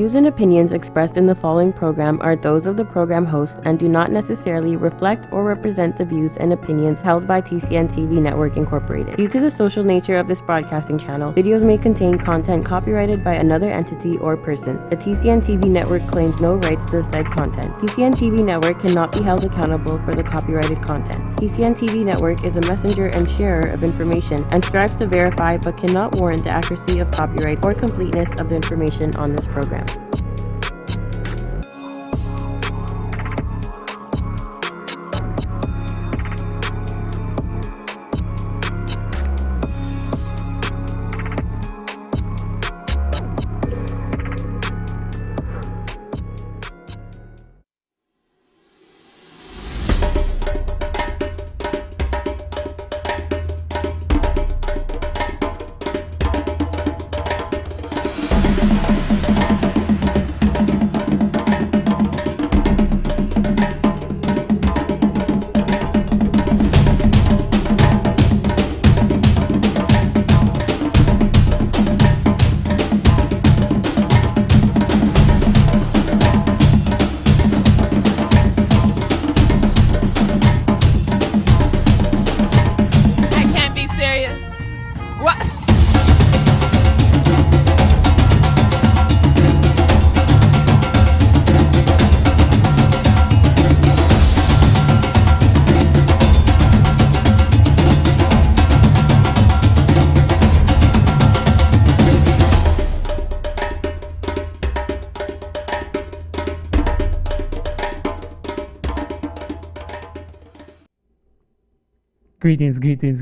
views and opinions expressed in the following program are those of the program host and do not necessarily reflect or represent the views and opinions held by TCN TV Network Incorporated. Due to the social nature of this broadcasting channel, videos may contain content copyrighted by another entity or person. The TCN TV Network claims no rights to the said content. TCN TV Network cannot be held accountable for the copyrighted content. TCN TV Network is a messenger and sharer of information and strives to verify but cannot warrant the accuracy of copyrights or completeness of the information on this program.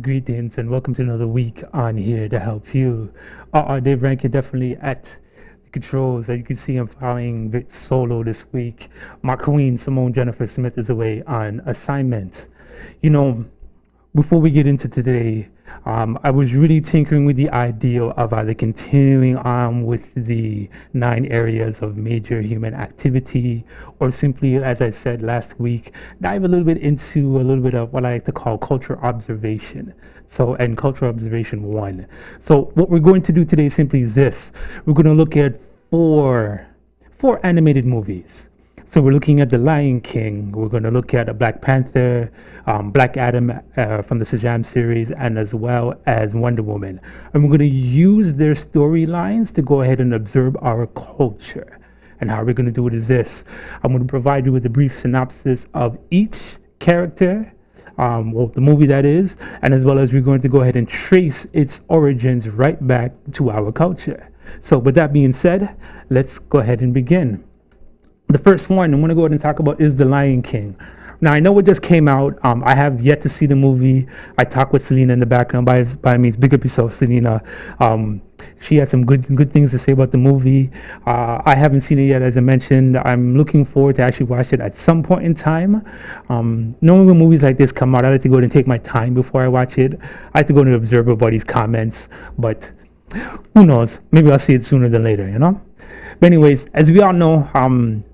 Greetings, and welcome to another week on Here to Help You. Dave Rankin definitely at the controls. As you can see, I'm flying a bit solo this week. My queen, Simone Jennifer Smith, is away on assignment. You know, before we get into today, I was really tinkering with the idea of either continuing on with the 9 areas of major human activity, or simply, as I said last week, dive a little bit into a little bit of what I like to call cultural observation. And cultural observation 1. So what we're going to do today simply is this. We're going to look at four animated movies. So we're looking at The Lion King, we're going to look at Black Panther, Black Adam from the Shazam series, and as well as Wonder Woman. And we're going to use their storylines to go ahead and observe our culture. And how we're going to do it is this. I'm going to provide you with a brief synopsis of each character, the movie that is, and as well as we're going to go ahead and trace its origins right back to our culture. So with that being said, let's go ahead and begin. The first one I'm going to go ahead and talk about is The Lion King. Now, I know it just came out. I have yet to see the movie. I talked with Selena in the background. By means, big up yourself, Selena. She had some good things to say about the movie. I haven't seen it yet, as I mentioned. I'm looking forward to actually watch it at some point in time. Normally when movies like this come out, I like to go ahead and take my time before I watch it. I like to go and observe everybody's comments, but who knows? Maybe I'll see it sooner than later, you know? But anyways, as we all know,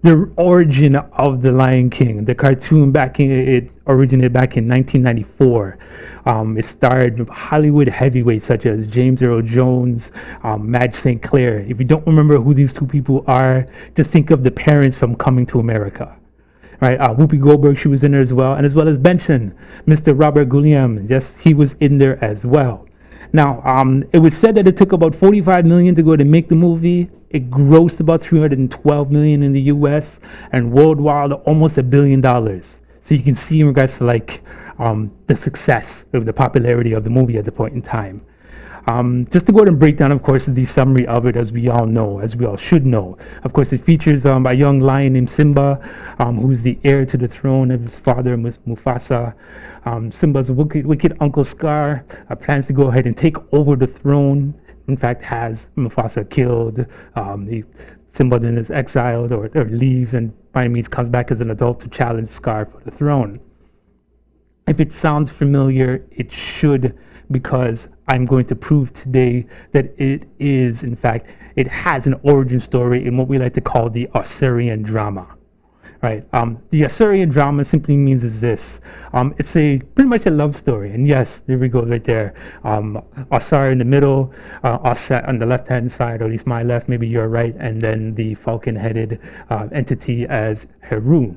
the origin of The Lion King, the cartoon it originated back in 1994. It starred Hollywood heavyweights such as James Earl Jones, Madge St. Clair. If you don't remember who these two people are, just think of the parents from Coming to America. Right, Whoopi Goldberg, she was in there as well, and as well as Benson, Mr. Robert Guillaume. Yes, he was in there as well. Now, it was said that it took about $45 million to go to make the movie. It grossed about $312 million in the U.S. and worldwide almost $1 billion. So you can see in regards to the success of the popularity of the movie at the point in time. Just to go ahead and break down, of course, the summary of it, as we all should know. Of course, it features a young lion named Simba, who's the heir to the throne of his father, Mufasa. Simba's wicked Uncle Scar plans to go ahead and take over the throne. In fact, has Mufasa killed. Simba then is exiled or leaves, and by any means comes back as an adult to challenge Scar for the throne. If it sounds familiar, it should, because I'm going to prove today that it is, in fact, it has an origin story in what we like to call the Arthurian drama. right? The Assyrian drama simply means is this. It's a pretty much a love story. And yes, there we go right there. Asar in the middle, Aset on the left-hand side, or at least my left, maybe your right, and then the falcon-headed entity as Heru.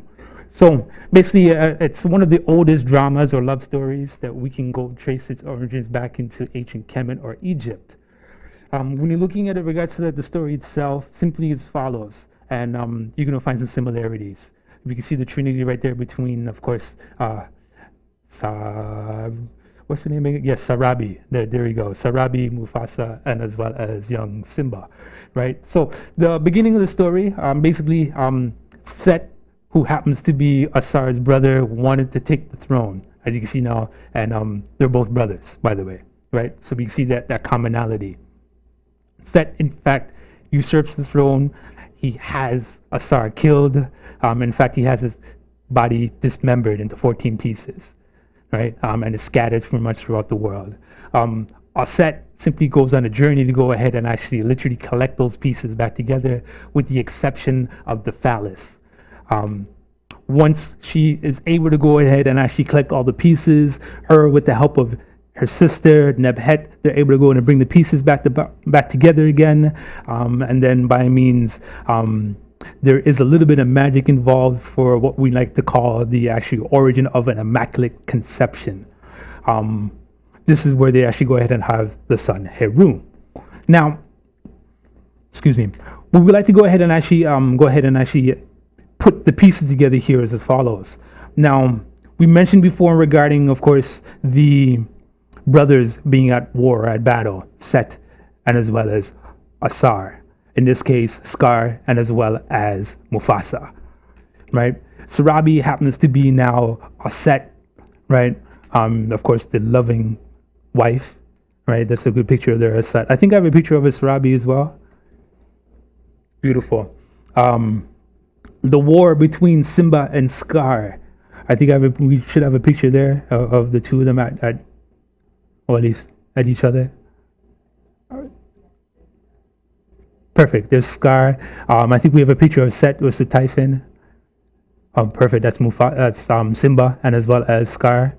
So basically, it's one of the oldest dramas or love stories that we can go trace its origins back into ancient Kemet or Egypt. When you're looking at it regards to the story itself, simply as follows, and you're going to find some similarities. We can see the trinity right there between, of course, what's the name again? Yes, Sarabi. There we go. Sarabi, Mufasa, and as well as young Simba, right? So the beginning of the story, basically, Set, who happens to be Asar's brother, wanted to take the throne, as you can see now, and they're both brothers, by the way, right? So we can see that commonality. Set, in fact, usurps the throne. He has Asar killed. In fact, he has his body dismembered into 14 pieces, right? And is scattered pretty much throughout the world. Aset simply goes on a journey to go ahead and actually literally collect those pieces back together, with the exception of the phallus. Once she is able to go ahead and actually collect all the pieces, her with the help of her sister Nebhet, they're able to go in and bring the pieces back together again, and then by means there is a little bit of magic involved for what we like to call the actual origin of an immaculate conception. This is where they actually go ahead and have the son Heru. Now, excuse me, we would like to go ahead and actually put the pieces together here as follows. Now, we mentioned before regarding, of course, the brothers being at war, at battle, Set and as well as Asar. In this case, Scar and as well as Mufasa, right? Sarabi happens to be now Aset, right? Of course, the loving wife, right? That's a good picture of their Aset. I think I have a picture of a Sarabi as well. Beautiful. The war between Simba and Scar. I think we should have a picture there of the two of them or at least at each other. Perfect. There's Scar. I think we have a picture of Set with the Typhon. Perfect. That's That's Simba and as well as Scar.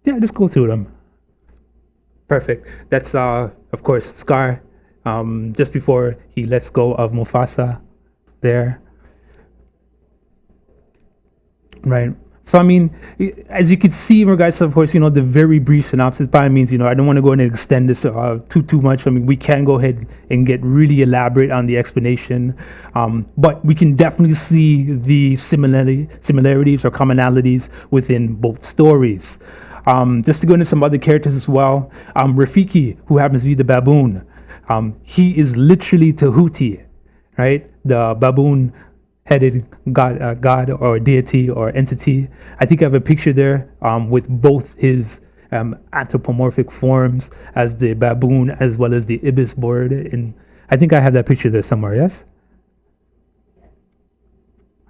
Yeah, just go through them. Perfect. That's of course Scar. Just before he lets go of Mufasa, there. Right. So, I mean, as you can see in regards to, of course, the very brief synopsis, by means, I don't want to go and extend this too much. I mean, we can go ahead and get really elaborate on the explanation, but we can definitely see the similarities or commonalities within both stories. Just to go into some other characters as well, Rafiki, who happens to be the baboon, he is literally Tahuti, right? The baboon headed god or deity or entity. I think I have a picture there with both his anthropomorphic forms as the baboon as well as the ibis bird. And I think I have that picture there somewhere, yes?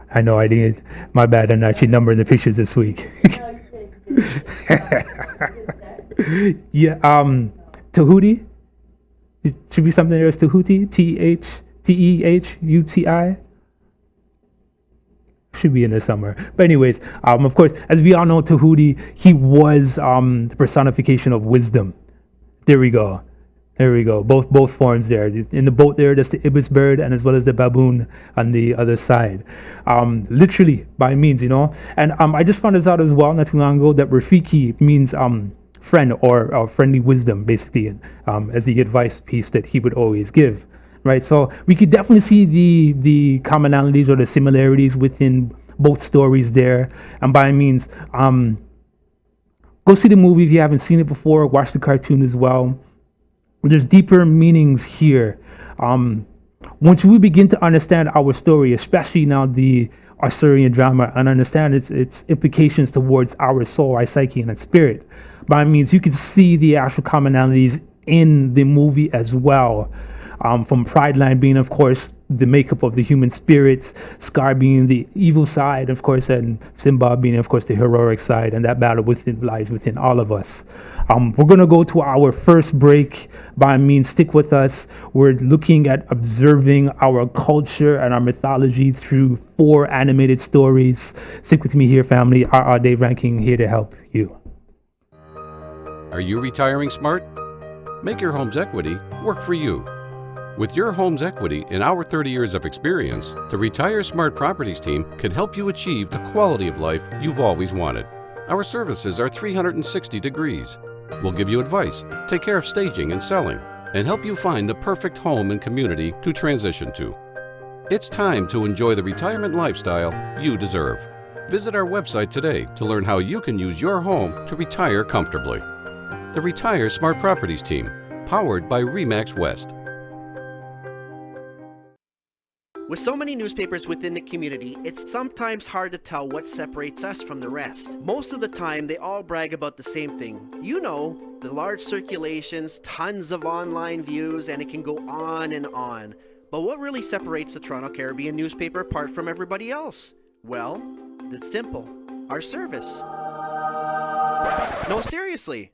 I know I didn't. My bad, I'm actually numbering the pictures this week. Yeah, Tahuti. It should be something there as Tahuti. Tehuti. Should be in there somewhere. But anyways, of course, as we all know, Tahuti, he was the personification of wisdom. There we go. Both forms there. In the boat there, that's the ibis bird and as well as the baboon on the other side. Literally, by means, And I just found this out as well not too long ago that Rafiki means friend or friendly wisdom, basically, as the advice piece that he would always give. Right, so we could definitely see the commonalities or the similarities within both stories there. And by means, go see the movie if you haven't seen it before. Watch the cartoon as well. There's deeper meanings here. Once we begin to understand our story, especially now the Assyrian drama, and understand its implications towards our soul, our psyche, and our spirit, by means you can see the actual commonalities in the movie as well. From Pride Line being, of course, the makeup of the human spirits, Scar being the evil side, of course, and Simba being, of course, the heroic side, and that battle lies within all of us. We're going to go to our first break. By means, stick with us. We're looking at observing our culture and our mythology through 4 animated stories. Stick with me here, family. R.R. Dave Rankin here to help you. Are you retiring smart? Make your home's equity work for you. With your home's equity and our 30 years of experience, the Retire Smart Properties team can help you achieve the quality of life you've always wanted. Our services are 360 degrees. We'll give you advice, take care of staging and selling, and help you find the perfect home and community to transition to. It's time to enjoy the retirement lifestyle you deserve. Visit our website today to learn how you can use your home to retire comfortably. The Retire Smart Properties team, powered by RE/MAX West. With so many newspapers within the community, it's sometimes hard to tell what separates us from the rest. Most of the time, they all brag about the same thing. You know, the large circulations, tons of online views, and it can go on and on. But what really separates the Toronto Caribbean newspaper apart from everybody else? Well, it's simple. Our service. No, seriously.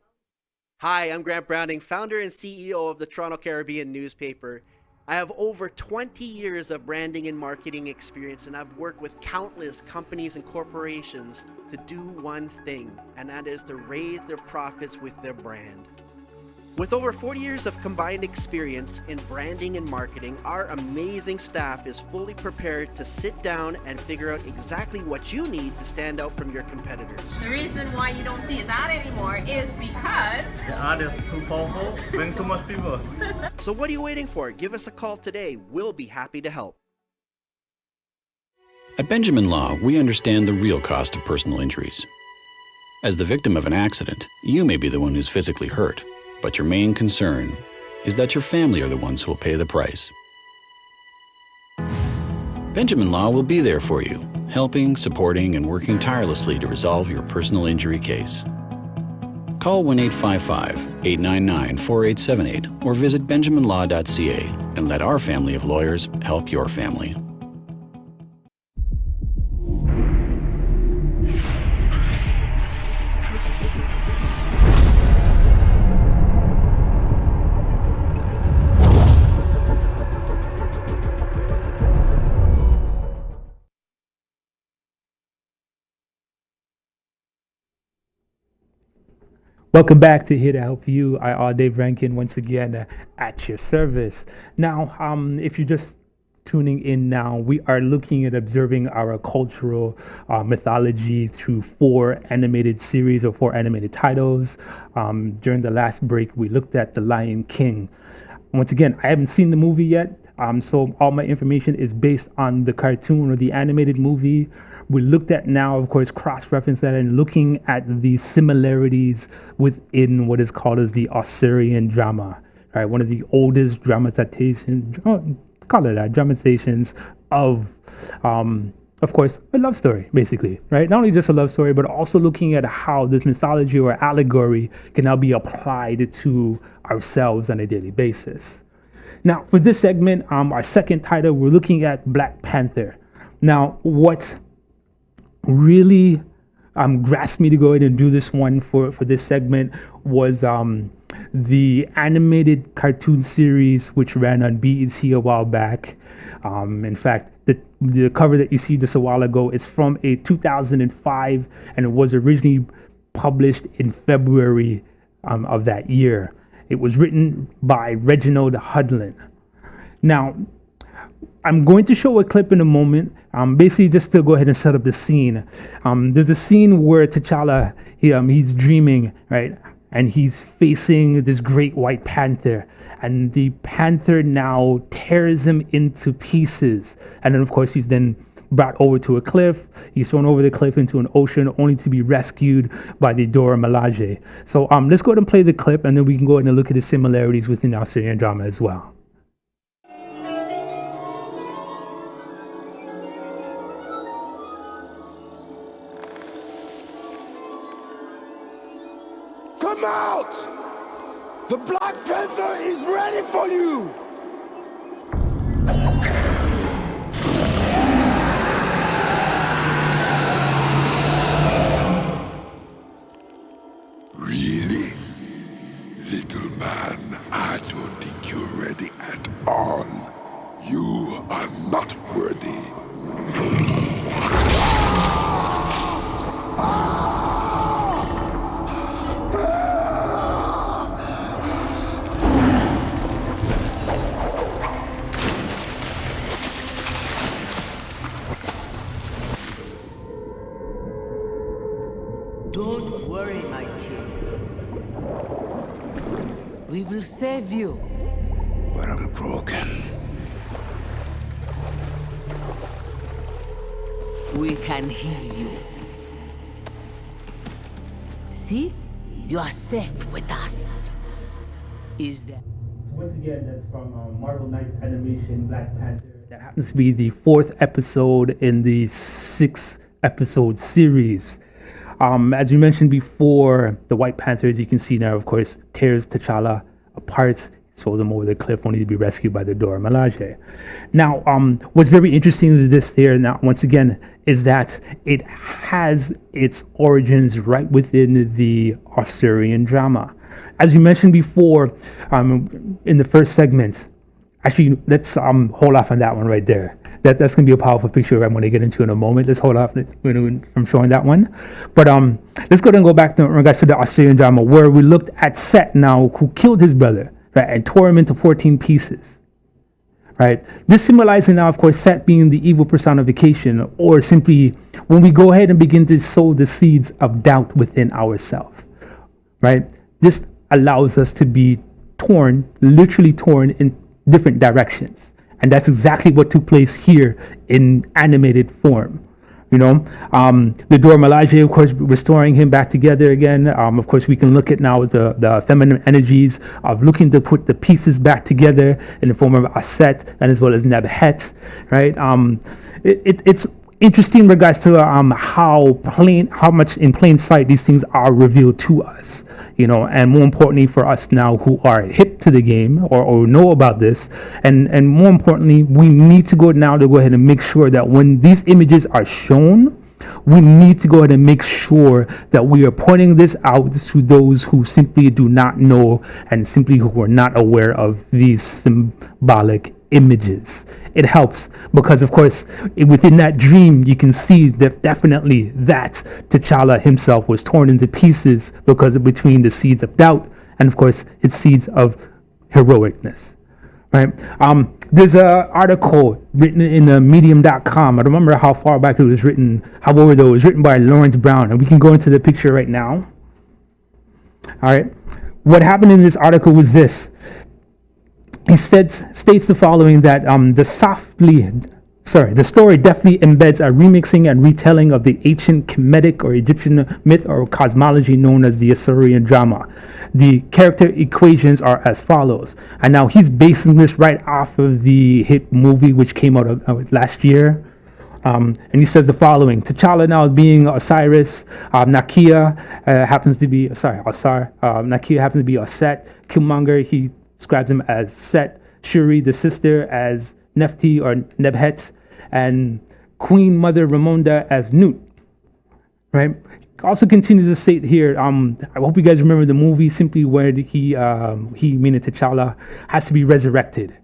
Hi, I'm Grant Browning, founder and CEO of the Toronto Caribbean newspaper. I have over 20 years of branding and marketing experience, and I've worked with countless companies and corporations to do one thing, and that is to raise their profits with their brand. With over 40 years of combined experience in branding and marketing, our amazing staff is fully prepared to sit down and figure out exactly what you need to stand out from your competitors. The reason why you don't see that anymore is because the ad is too powerful, bring too much people. So what are you waiting for? Give us a call today. We'll be happy to help. At Benjamin Law, we understand the real cost of personal injuries. As the victim of an accident, you may be the one who's physically hurt, but your main concern is that your family are the ones who will pay the price. Benjamin Law will be there for you, helping, supporting, and working tirelessly to resolve your personal injury case. Call 1-855-899-4878 or visit benjaminlaw.ca and let our family of lawyers help your family. Welcome back to Here to Help You. I are Dave Rankin once again at your service. Now, if you're just tuning in now, we are looking at observing our cultural mythology through 4 animated series or 4 animated titles. During the last break, we looked at The Lion King. Once again, I haven't seen the movie yet, so all my information is based on the cartoon or the animated movie. We looked at now, of course, cross-reference that and looking at the similarities within what is called as the Arthurian drama, right? One of the oldest dramatizations of course, a love story, basically, right? Not only just a love story, but also looking at how this mythology or allegory can now be applied to ourselves on a daily basis. Now, for this segment, our second title, we're looking at Black Panther. Now, what really grasped me to go ahead and do this one for this segment was the animated cartoon series which ran on BET a while back. In fact, the cover that you see just a while ago is from a 2005, and it was originally published in February of that year. It was written by Reginald Hudlin. Now, I'm going to show a clip in a moment, basically just to go ahead and set up the scene. There's a scene where T'Challa, he's dreaming, right? And he's facing this great white panther. And the panther now tears him into pieces. And then, of course, he's then brought over to a cliff. He's thrown over the cliff into an ocean, only to be rescued by the Dora Milaje. So let's go ahead and play the clip, and then we can go ahead and look at the similarities within the Arthurian drama as well. Come out! The Black Panther is ready for you! Don't worry, my king. We will save you. But I'm broken. We can heal you. See? You are safe with us. Is that? Once again, that's from Marvel Knights Animation Black Panther. That happens to be the 4th episode in the 6-episode series. As you mentioned before, the White Panther, as you can see now, of course, tears T'Challa apart, throws him over the cliff, only to be rescued by the Dora Milaje. Now, what's very interesting to this there, now, once again, is that it has its origins right within the Arthurian drama. As you mentioned before, in the first segment, actually, let's hold off on that one right there. That's going to be a powerful picture I'm going to get into in a moment. Let's hold off from showing that one. But let's go ahead and go back to in regards to the Arthurian drama, where we looked at Set now, who killed his brother, right, and tore him into 14 pieces. Right. This symbolizing now, of course, Set being the evil personification, or simply when we go ahead and begin to sow the seeds of doubt within ourselves. Right. This allows us to be torn, literally torn in different directions. And that's exactly what took place here in animated form. You know, the Dora Milaje, of course, restoring him back together again. Of course, we can look at now the feminine energies of looking to put the pieces back together in the form of Aset and as well as Nebhet, right? It's interesting in regards to how much in plain sight these things are revealed to us, you know, and more importantly for us now who are hip to the game or know about this, and more importantly, we need to go ahead and make sure that when these images are shown, we need to go ahead and make sure that we are pointing this out to those who simply do not know and simply who are not aware of these symbolic images. It helps because, of course, within that dream, you can see that definitely that T'Challa himself was torn into pieces because of between the seeds of doubt and, of course, its seeds of heroicness. Right? There's an article written in medium.com. I don't remember how far back it was written. However, though, it was written by Lawrence Brown, and we can go into the picture right now. All right. What happened in this article was this. He states the following, that the story definitely embeds a remixing and retelling of the ancient Kemetic or Egyptian myth or cosmology known as the Arthurian drama. The character equations are as follows. And now he's basing this right off of the hit movie which came out last year. And he says the following: T'Challa now being Osiris, Nakia happens to be Nakia happens to be Aset. Killmonger, he describes him as Set. Shuri, the sister, as Nephti or Nebhet, and Queen Mother Ramonda as Newt. Right. Also continues to state here. I hope you guys remember the movie simply where he meaning T'Challa has to be resurrected.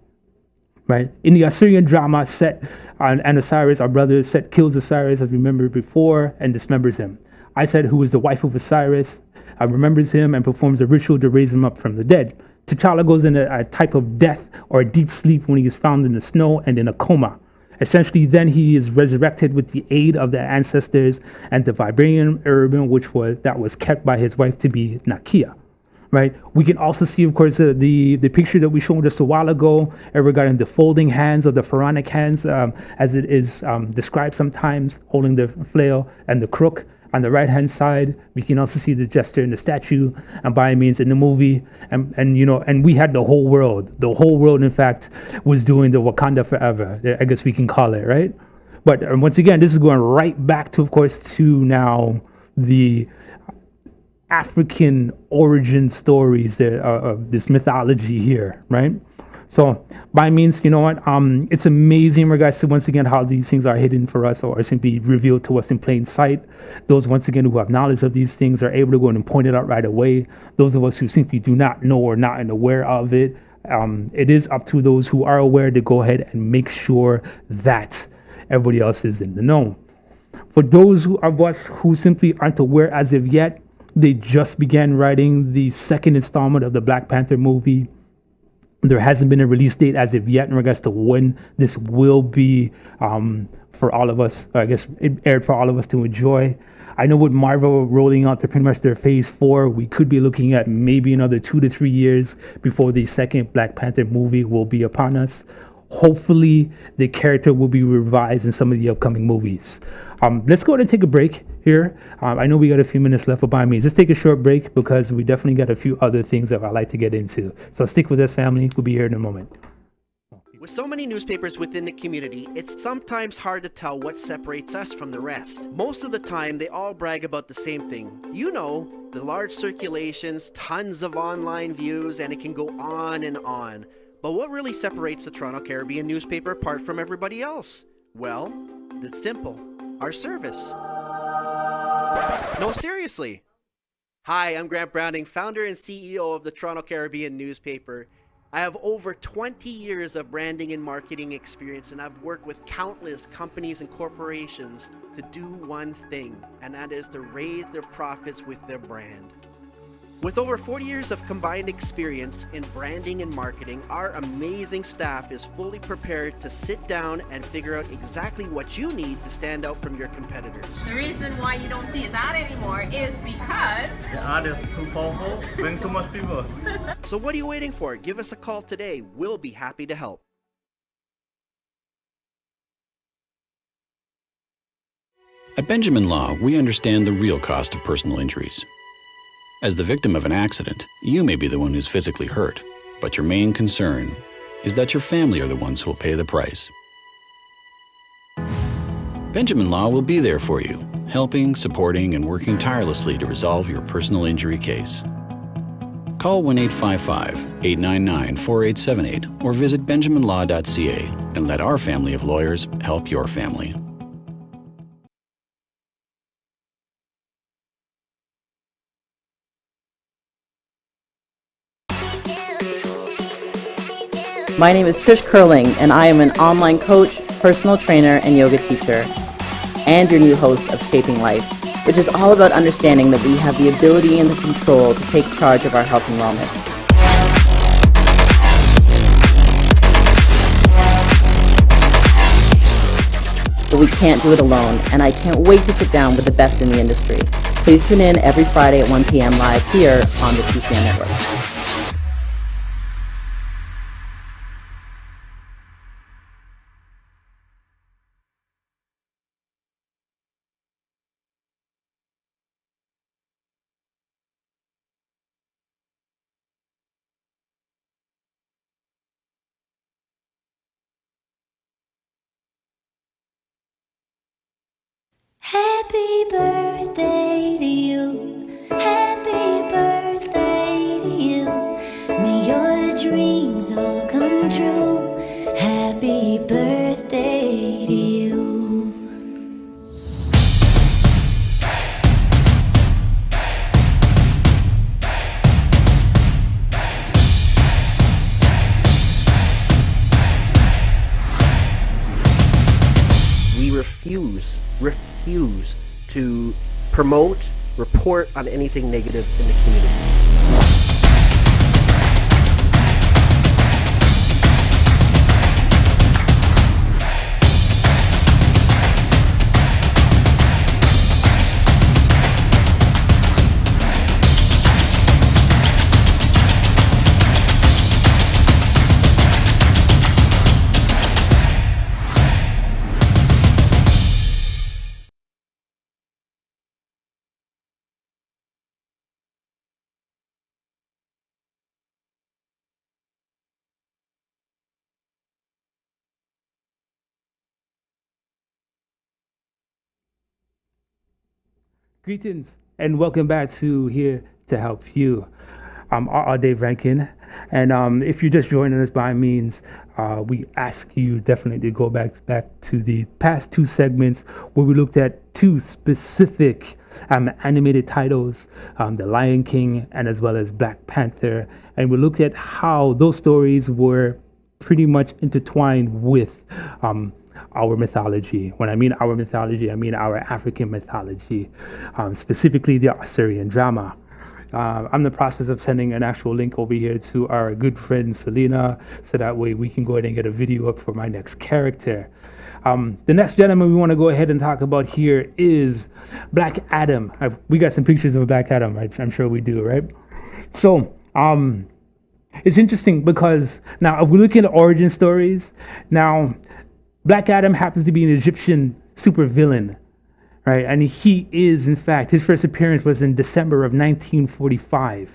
Right. In the Arthurian drama, Set and Osiris, our brothers, Set kills Osiris as we remember before and dismembers him. Iset, who is the wife of Osiris, remembers him and performs a ritual to raise him up from the dead. T'Challa goes in a type of death or a deep sleep when he is found in the snow and in a coma. Essentially, then he is resurrected with the aid of the ancestors and the vibranium urban, that was kept by his wife to be Nakia. Right. We can also see, of course, the picture that we showed just a while ago regarding the folding hands or the pharaonic hands, as it is described sometimes, holding the flail and the crook. On the right-hand side, we can also see the gesture in the statue, and by means in the movie, and we had the whole world. The whole world, in fact, was doing the Wakanda Forever. I guess we can call it, right? But once again, this is going right back to, of course, to now the African origin stories of this mythology here, right? So by means, you know what, it's amazing in regards to, once again, how these things are hidden for us or simply revealed to us in plain sight. Those, once again, who have knowledge of these things are able to go in and point it out right away. Those of us who simply do not know or not aware of it, it is up to those who are aware to go ahead and make sure that everybody else is in the know. For those of us who simply aren't aware as of yet, they just began writing the second installment of the Black Panther movie. There hasn't been a release date as of yet in regards to when this will be for all of us. I guess it aired for all of us to enjoy. I know with Marvel rolling out pretty much their phase 4, we could be looking at maybe another 2 to 3 years before the second Black Panther movie will be upon us. Hopefully, the character will be revised in some of the upcoming movies. Let's go ahead and take a break here. I know we got a few minutes left, but by means, let's take a short break because we definitely got a few other things that I'd like to get into. So stick with us, family. We'll be here in a moment. With so many newspapers within the community, it's sometimes hard to tell what separates us from the rest. Most of the time, they all brag about the same thing. You know, the large circulations, tons of online views, and it can go on and on. But what really separates the Toronto Caribbean newspaper apart from everybody else? Well, it's simple. Our service. No, seriously. Hi, I'm Grant Browning, founder and CEO of the Toronto Caribbean newspaper. I have over 20 years of branding and marketing experience, and I've worked with countless companies and corporations to do one thing, and that is to raise their profits with their brand. With over 40 years of combined experience in branding and marketing, our amazing staff is fully prepared to sit down and figure out exactly what you need to stand out from your competitors. The reason why you don't see that anymore is because The ad is too powerful, bring too much people. So what are you waiting for? Give us a call today. We'll be happy to help. At Benjamin Law, we understand the real cost of personal injuries. As the victim of an accident, you may be the one who's physically hurt, but your main concern is that your family are the ones who will pay the price. Benjamin Law will be there for you, helping, supporting, and working tirelessly to resolve your personal injury case. Call 1-855-899-4878 or visit benjaminlaw.ca and let our family of lawyers help your family. My name is Trish Curling, and I am an online coach, personal trainer, and yoga teacher, and your new host of Shaping Life, which is all about understanding that we have the ability and the control to take charge of our health and wellness. But we can't do it alone, and I can't wait to sit down with the best in the industry. Please tune in every Friday at 1 p.m. live here on the TCN Network. Happy birthday to you. Happy birthday to you. May your dreams all come true. Happy birthday to you. We refuse to promote, report on anything negative in the community. Greetings and welcome back to Here to Help You. I'm R.R. Dave Rankin, and if you're just joining us by means, we ask you definitely to go back to the past two segments where we looked at two specific animated titles, The Lion King and as well as Black Panther, and we looked at how those stories were pretty much intertwined with our mythology. When I mean our mythology, I mean our African mythology, specifically the Arthurian drama. I'm in the process of sending an actual link over here to our good friend Selena, so that way we can go ahead and get a video up for my next character. The next gentleman we want to go ahead and talk about here is Black Adam. We got some pictures of Black Adam, right? I'm sure we do, right? So, it's interesting because now if we look at origin stories, now Black Adam happens to be an Egyptian supervillain, right? And he is, in fact, his first appearance was in December of 1945,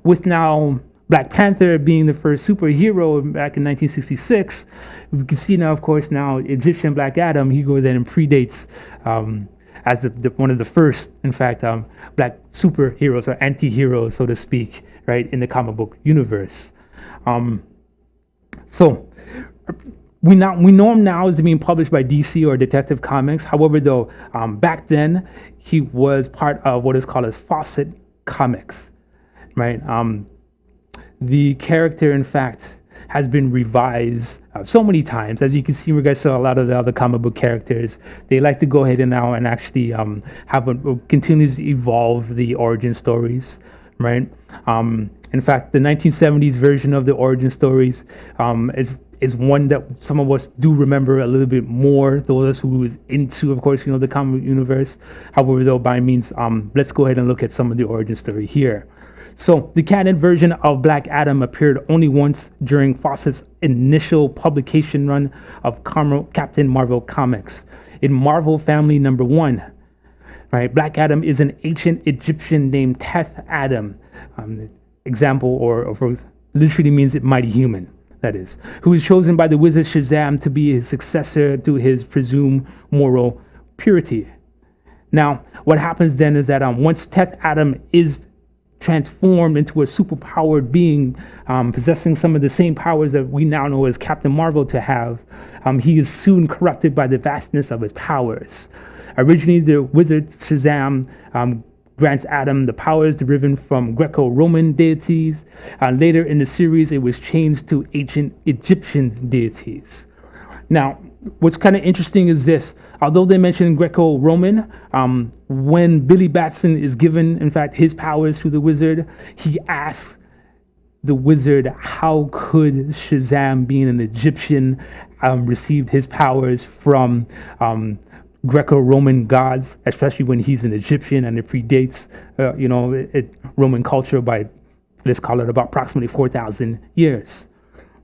with now Black Panther being the first superhero back in 1966. We can see now, of course, now Egyptian Black Adam, he goes in and predates as one of the first, in fact, black superheroes or anti-heroes, so to speak, right, in the comic book universe. So we know him now as being published by DC or Detective Comics. However, though, back then he was part of what is called as Fawcett Comics, right? The character, in fact, has been revised so many times. As you can see, in regards to a lot of the other comic book characters, they like to go ahead and now and actually continues to evolve the origin stories, right? In fact, the 1970s version of the origin stories is one that some of us do remember a little bit more, those who is into, of course, the comic universe. However, though, by means, let's go ahead and look at some of the origin story here. So the canon version of Black Adam appeared only once during Fawcett's initial publication run of Captain Marvel comics. In Marvel Family number 1, right, Black Adam is an ancient Egyptian named Teth Adam. Example, or literally means mighty human, that is, who was chosen by the wizard Shazam to be his successor to his presumed moral purity. Now, what happens then is that once Teth Adam is transformed into a superpowered being, possessing some of the same powers that we now know as Captain Marvel to have, he is soon corrupted by the vastness of his powers. Originally, the wizard Shazam grants Adam the powers deriving from Greco-Roman deities. Later in the series, it was changed to ancient Egyptian deities. Now, what's kind of interesting is this. Although they mention Greco-Roman, when Billy Batson is given, in fact, his powers to the wizard, he asks the wizard how could Shazam, being an Egyptian, received his powers from Greco-Roman gods, especially when he's an Egyptian and it predates, Roman culture by, let's call it, about approximately 4,000 years.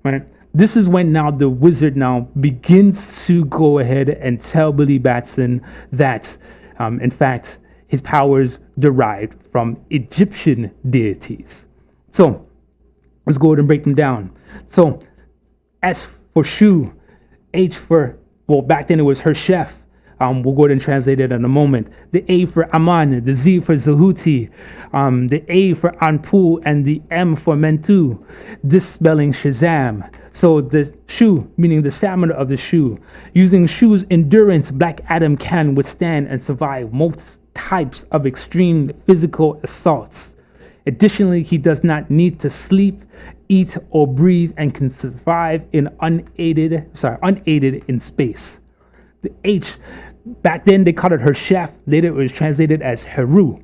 Right? This is when now the wizard now begins to go ahead and tell Billy Batson that, in fact, his powers derived from Egyptian deities. So let's go ahead and break them down. So S for Shu, H for, well, back then it was her chef. We'll go ahead and translate it in a moment. The A for Aman, the Z for Zahuti, the A for Anpu, and the M for Mentu, this spelling Shazam. So the Shu, meaning the stamina of the Shu. Using Shu's endurance, Black Adam can withstand and survive most types of extreme physical assaults. Additionally, he does not need to sleep, eat, or breathe, and can survive unaided in space. The H, back then they called it her chef. Later it was translated as Heru.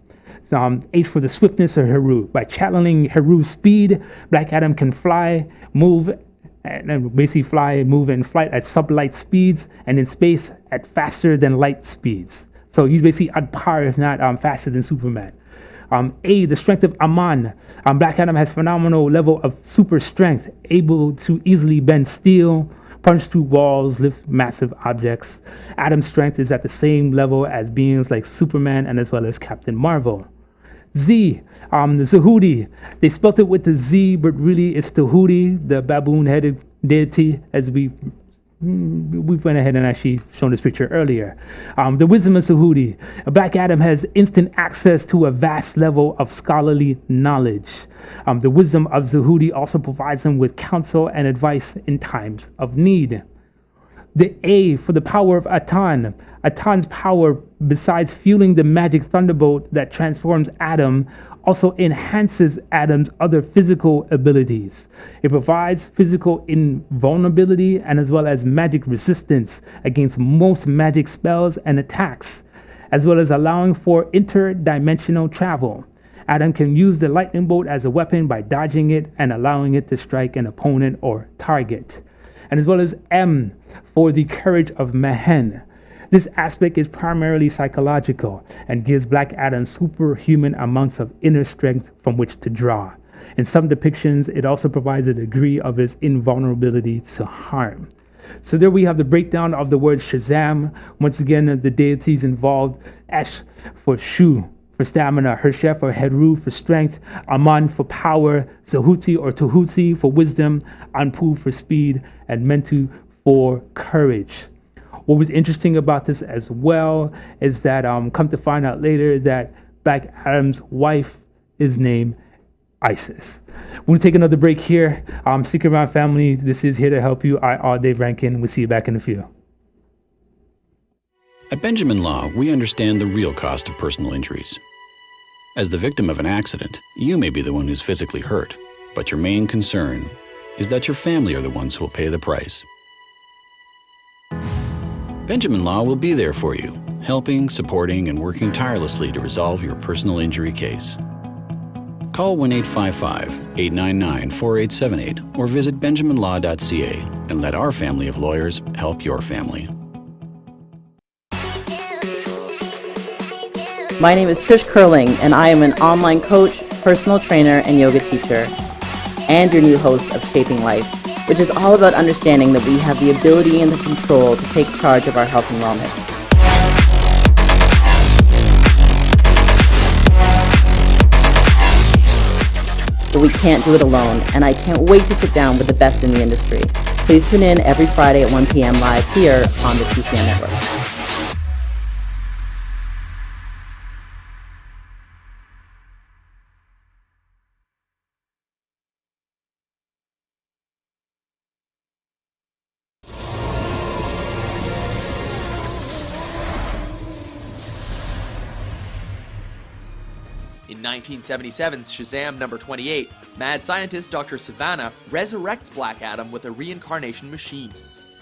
H for the swiftness of Heru. By channeling Heru's speed, Black Adam can fly, move, and basically fly, move, and flight at sublight speeds, and in space at faster than light speeds. So he's basically on par, if not faster than Superman. A, the strength of Aman. Black Adam has phenomenal level of super strength, able to easily bend steel, punch through walls, lift massive objects. Adam's strength is at the same level as beings like Superman and as well as Captain Marvel. Z, the Zahuti. They spelt it with the Z, but really it's Tahuti, the baboon-headed deity, as we went ahead and actually shown this picture earlier. The wisdom of Zahuti. Black Adam has instant access to a vast level of scholarly knowledge. The wisdom of Zahuti also provides him with counsel and advice in times of need. The A for the power of Atan. Atan's power, besides fueling the magic thunderbolt that transforms Adam, also enhances Adam's other physical abilities. It provides physical invulnerability and as well as magic resistance against most magic spells and attacks, as well as allowing for interdimensional travel. Adam can use the lightning bolt as a weapon by dodging it and allowing it to strike an opponent or target. And as well as M for the courage of Mehen. This aspect is primarily psychological and gives Black Adam superhuman amounts of inner strength from which to draw. In some depictions, it also provides a degree of his invulnerability to harm. So there we have the breakdown of the word Shazam. Once again, the deities involved: Esh for Shu for stamina, Hershef or Heru for strength, Aman for power, Zahuti or Tahuti for wisdom, Anpu for speed, and Mentu for courage. What was interesting about this as well is that come to find out later that Black Adam's wife is named Isis. We'll take another break here. Stick around, family. This is Here to Help You. Dave Rankin. We'll see you back in a few. At Benjamin Law, we understand the real cost of personal injuries. As the victim of an accident, you may be the one who's physically hurt, but your main concern is that your family are the ones who will pay the price. Benjamin Law will be there for you, helping, supporting, and working tirelessly to resolve your personal injury case. Call 1-855-899-4878 or visit benjaminlaw.ca and let our family of lawyers help your family. My name is Trish Curling, and I am an online coach, personal trainer, and yoga teacher, and your new host of Shaping Life, which is all about understanding that we have the ability and the control to take charge of our health and wellness. But we can't do it alone, and I can't wait to sit down with the best in the industry. Please tune in every Friday at 1 p.m. live here on the TCN Network. In 1977's Shazam number 28, mad scientist Dr. Savannah resurrects Black Adam with a reincarnation machine.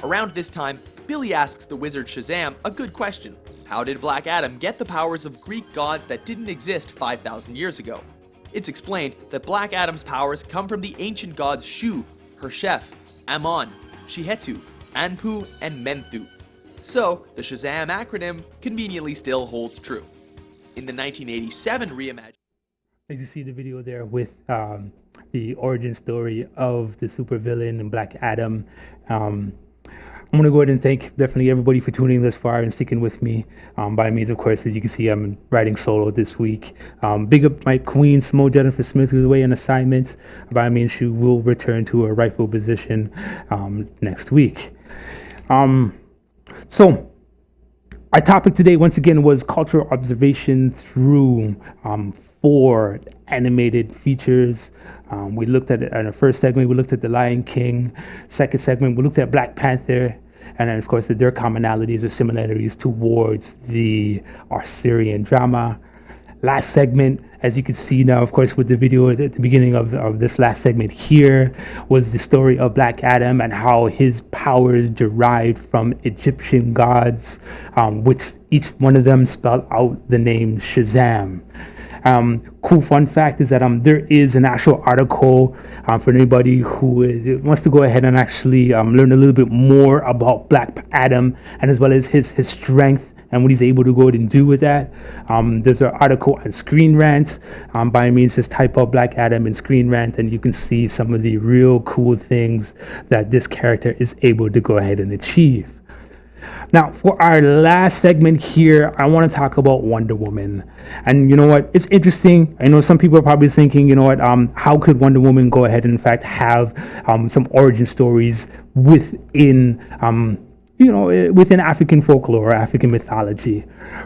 Around this time, Billy asks the wizard Shazam a good question. How did Black Adam get the powers of Greek gods that didn't exist 5,000 years ago? It's explained that Black Adam's powers come from the ancient gods Shu, Hershef, Amon, Shihetu, Anpu, and Menthu. So, the Shazam acronym conveniently still holds true. In the 1987 reimagining. As you see the video there with the origin story of the supervillain and Black Adam. I'm going to go ahead and thank definitely everybody for tuning this far and sticking with me. By means, of course, as you can see, I'm writing solo this week. Big up my queen, Smo Jennifer Smith, who's away on assignment. By means, she will return to her rightful position next week. So, our topic today, once again, was cultural observation through 4 animated features. We looked at it in the first segment. We looked at The Lion King. Second segment, we looked at Black Panther. And then, of course, their commonalities or similarities towards the Arthurian drama. Last segment, as you can see now, of course, with the video at the beginning of this last segment here, was the story of Black Adam and how his powers derived from Egyptian gods, which each one of them spelled out the name Shazam. Cool fun fact is that there is an actual article for anybody who wants to go ahead and actually learn a little bit more about Black Adam and as well as his strength and what he's able to go ahead and do with that. There's an article on Screen Rant. By means, just type up Black Adam in Screen Rant and you can see some of the real cool things that this character is able to go ahead and achieve. Now, for our last segment here, I want to talk about Wonder Woman. And you know what? It's interesting. I know some people are probably thinking, you know what? How could Wonder Woman go ahead and, in fact, have some origin stories within within African folklore or African mythology?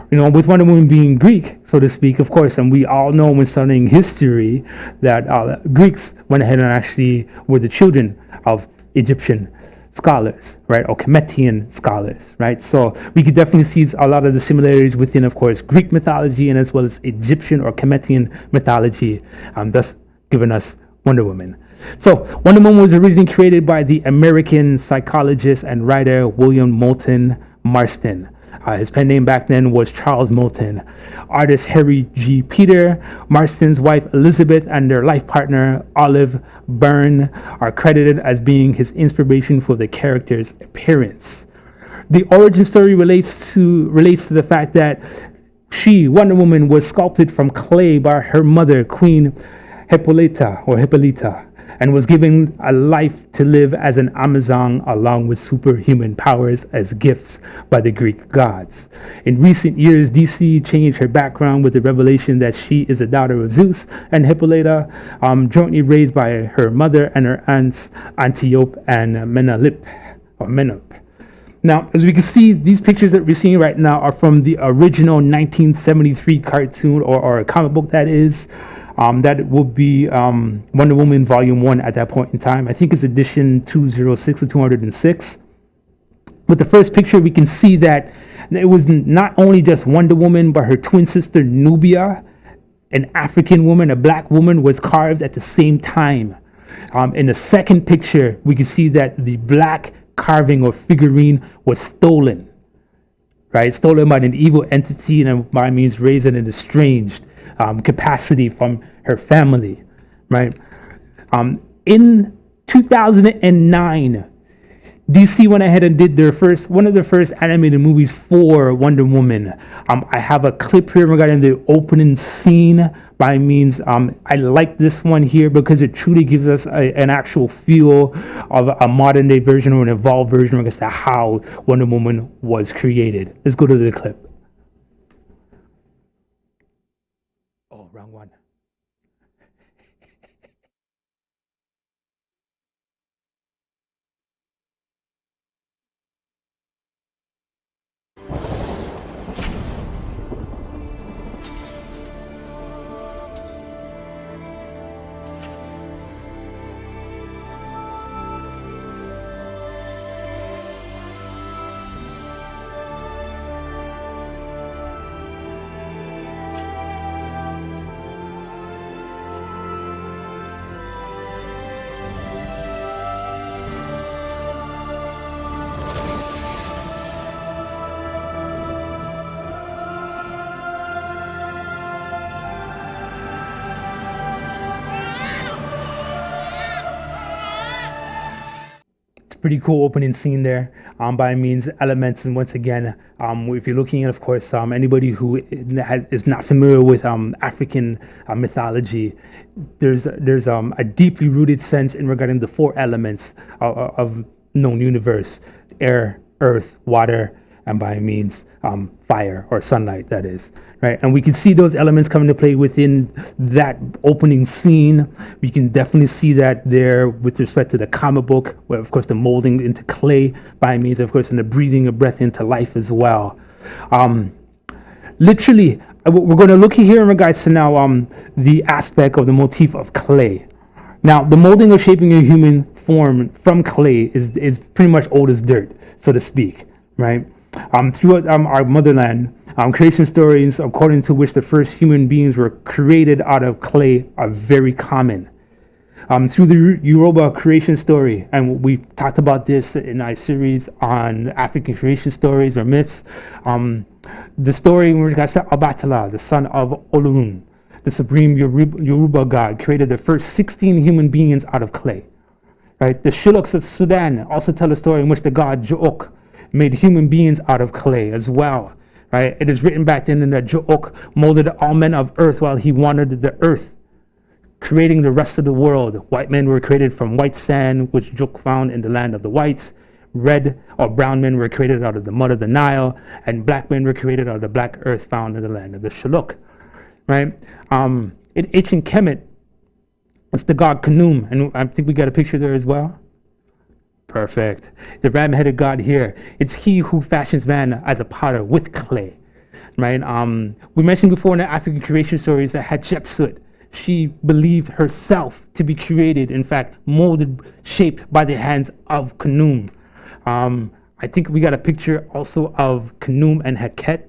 You know, with Wonder Woman being Greek, so to speak, of course, and we all know when studying history that Greeks went ahead and actually were the children of Egyptian scholars, right, or Kemetian scholars, right? So we could definitely see a lot of the similarities within, of course, Greek mythology and as well as Egyptian or Kemetian mythology, thus giving us Wonder Woman. So Wonder Woman was originally created by the American psychologist and writer William Moulton Marston. His pen name back then was Charles Moulton. Artist Harry G. Peter, Marston's wife Elizabeth, and their life partner Olive Byrne are credited as being his inspiration for the character's appearance. The origin story relates to the fact that she, Wonder Woman, was sculpted from clay by her mother, Queen Hippolyta, and was given a life to live as an Amazon along with superhuman powers as gifts by the Greek gods. In recent years, DC changed her background with the revelation that she is a daughter of Zeus and Hippolyta, jointly raised by her mother and her aunts Antiope and Menelip. Now, as we can see, these pictures that we're seeing right now are from the original 1973 cartoon or a comic book, that is. That will be Wonder Woman Volume 1 at that point in time. I think it's edition 206 or 206. With the first picture, we can see that it was not only just Wonder Woman, but her twin sister Nubia, an African woman, a black woman, was carved at the same time. In the second picture, we can see that the black carving or figurine was stolen, right? Stolen by an evil entity, and by means raised in an estranged capacity from her family, right? In 2009, DC went ahead and did one of their first animated movies for Wonder Woman. I have a clip here regarding the opening scene. By means, I like this one here because it truly gives us an actual feel of a modern day version or an evolved version as to how Wonder Woman was created. Let's go to the clip. Oh, wrong one. Pretty cool opening scene there, by means elements, and once again, if you're looking at, of course, anybody who is not familiar with African mythology, there's a deeply rooted sense in regarding the four elements of known universe: air, earth, water, and by means fire or sunlight, that is, right? And we can see those elements come into play within that opening scene. We can definitely see that there with respect to the comic book, where of course the molding into clay by means, of course, and the breathing of breath into life as well. Literally, we're going to look here in regards to now the aspect of the motif of clay. Now, the molding or shaping a human form from clay is pretty much old as dirt, so to speak, right? Throughout our motherland, creation stories according to which the first human beings were created out of clay are very common. Through the Yoruba creation story, and we talked about this in our series on African creation stories or myths, the story in regards to Obatala, the son of Olorun, the supreme Yoruba god, created the first 16 human beings out of clay. Right? The Shiluks of Sudan also tell a story in which the god Jo'ok made human beings out of clay as well. Right? It is written back then that Jo'ok molded all men of earth while he wandered the earth, creating the rest of the world. White men were created from white sand, which Jo'ok found in the land of the whites. Red or brown men were created out of the mud of the Nile, and black men were created out of the black earth found in the land of the Shilluk. Right? In ancient Kemet, it's the god Khnum, and I think we got a picture there as well. Perfect. The ram-headed god here. It's he who fashions man as a potter with clay. Right? We mentioned before in the African creation stories that Hatshepsut, she believed herself to be created, in fact, molded, shaped by the hands of Khnum. I think we got a picture also of Khnum and Heket.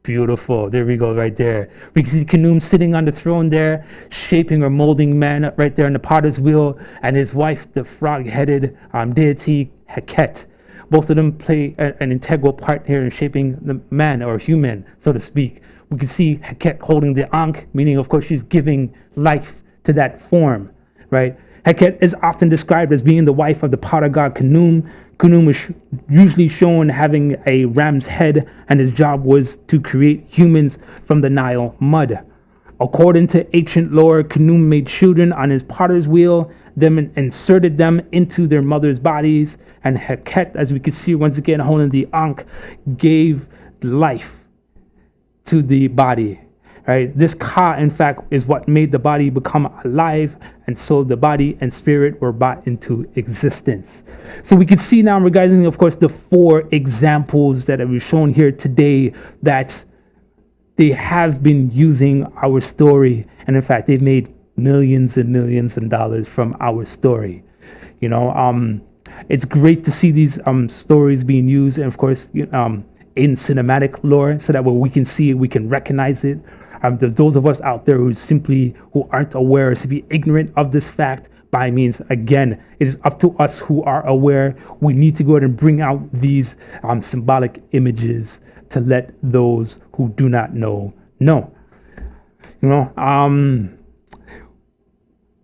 Beautiful. There we go, right there. We can see Khnum sitting on the throne there, shaping or molding man right there on the potter's wheel, and his wife, the frog-headed deity Heket, Both of them play an integral part here in shaping the man or human, so to speak. We can see Heket holding the Ankh, meaning, of course, she's giving life to that form, right? Heket is often described as being the wife of the potter god Khnum. Khnum was usually shown having a ram's head, and his job was to create humans from the Nile mud. According to ancient lore, Khnum made children on his potter's wheel, then inserted them into their mother's bodies, and Heket, as we can see once again holding the Ankh, gave life to the body. Right? This Ka, in fact, is what made the body become alive, and so the body and spirit were brought into existence. So we can see now, regarding, of course, the 4 examples that we've shown here today, that they have been using our story, and in fact, they've made millions and millions of dollars from our story. You know, it's great to see these stories being used, and of course, in cinematic lore, so that when we can see it, we can recognize it. Those of us out there who aren't aware, or simply ignorant of this fact, by means, again, it is up to us who are aware. We need to go ahead and bring out these symbolic images to let those who do not know. You know,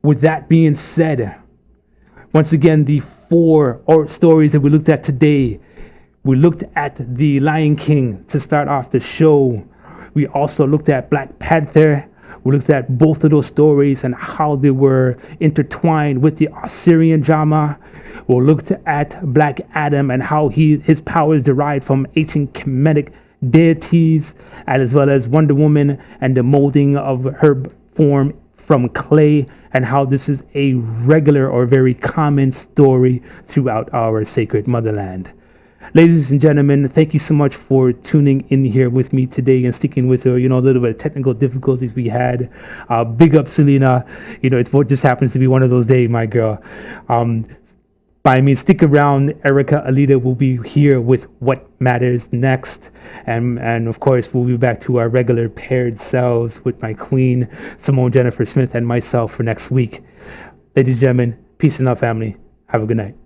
with that being said, once again, the 4 stories that we looked at today, we looked at The Lion King to start off the show. We also looked at Black Panther. We looked at both of those stories and how they were intertwined with the Assyrian drama. We looked at Black Adam and how his powers derived from ancient Kemetic deities, as well as Wonder Woman and the molding of her form from clay, and how this is a regular or very common story throughout our sacred motherland. Ladies and gentlemen, thank you so much for tuning in here with me today and sticking with her. You know, a little bit of technical difficulties we had. Big up, Selena. You know, it's what just happens to be one of those days, my girl. By me, stick around. Erica Alita will be here with What Matters Next. And of course, we'll be back to our regular paired selves with my queen, Simone Jennifer Smith, and myself for next week. Ladies and gentlemen, peace and love, family. Have a good night.